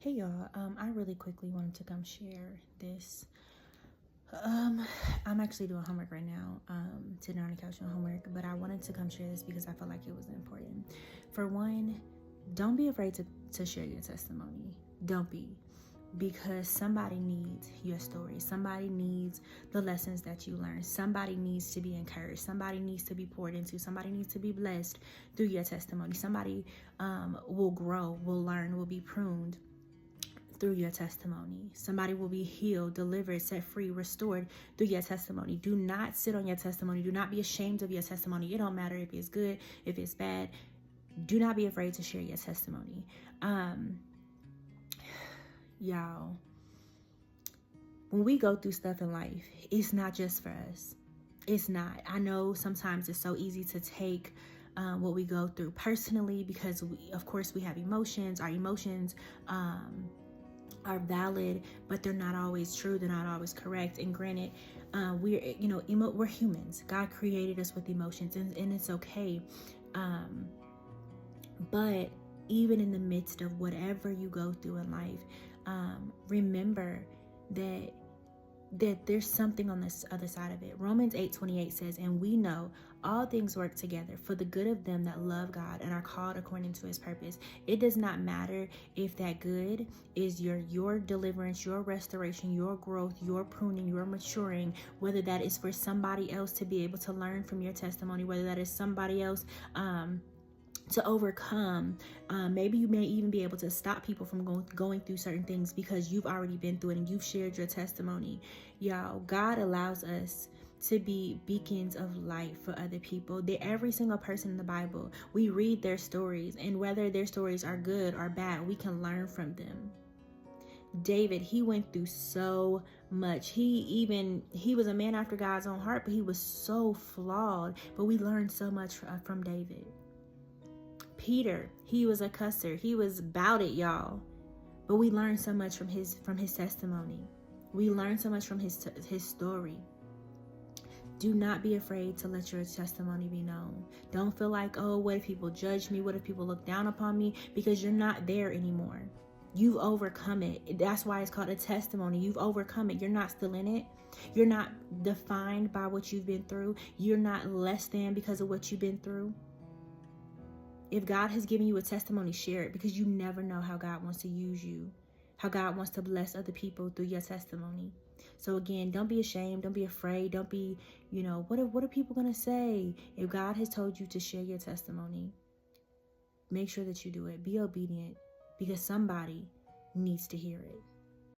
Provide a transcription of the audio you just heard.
Hey y'all, I really quickly wanted to come share this. I'm actually doing homework right now, sitting on the couch doing homework, but I wanted to come share this because I felt like it was important. For one, don't be afraid to share your testimony. Don't be. Because somebody needs your story. Somebody needs the lessons that you learned. Somebody needs to be encouraged. Somebody needs to be poured into. Somebody needs to be blessed through your testimony. Somebody will grow, will learn, will be pruned through your testimony. Somebody will be healed, delivered, set free, restored through your testimony. Do not sit on your testimony. Do not be ashamed of your testimony. It don't matter if it's good, if it's bad. Do not be afraid to share your testimony. Y'all, when we go through stuff in life, it's not just for us. It's not. I know sometimes it's so easy to take what we go through personally because of course we have emotions. Our emotions are valid, but they're not always true. They're not always correct. And granted, we're humans. God created us with emotions, and it's okay. But even in the midst of whatever you go through in life, remember that there's something on this other side of it. Romans 8:28 says, and we know all things work together for the good of them that love God and are called according to his purpose. It does not matter if that good is your deliverance, your restoration, your growth, your pruning, your maturing, whether that is for somebody else to be able to learn from your testimony, whether that is somebody else to overcome. Maybe you may even be able to stop people from going through certain things because you've already been through it and you've shared your testimony. Y'all, God allows us to be beacons of light for other people. Every single person in the Bible, we read their stories, and whether their stories are good or bad, we can learn from them. David, he went through so much. He was a man after God's own heart, but he was so flawed. But we learned so much from David. Peter, he was a cusser. He was about it, y'all. But we learned so much from his testimony. We learned so much from his story. Do not be afraid to let your testimony be known. Don't feel like, oh, what if people judge me? What if people look down upon me? Because you're not there anymore. You've overcome it. That's why it's called a testimony. You've overcome it. You're not still in it. You're not defined by what you've been through. You're not less than because of what you've been through. If God has given you a testimony, share it, because you never know how God wants to use you, how God wants to bless other people through your testimony. So again, don't be ashamed. Don't be afraid. Don't be, what are people going to say? If God has told you to share your testimony, make sure that you do it. Be obedient, because somebody needs to hear it.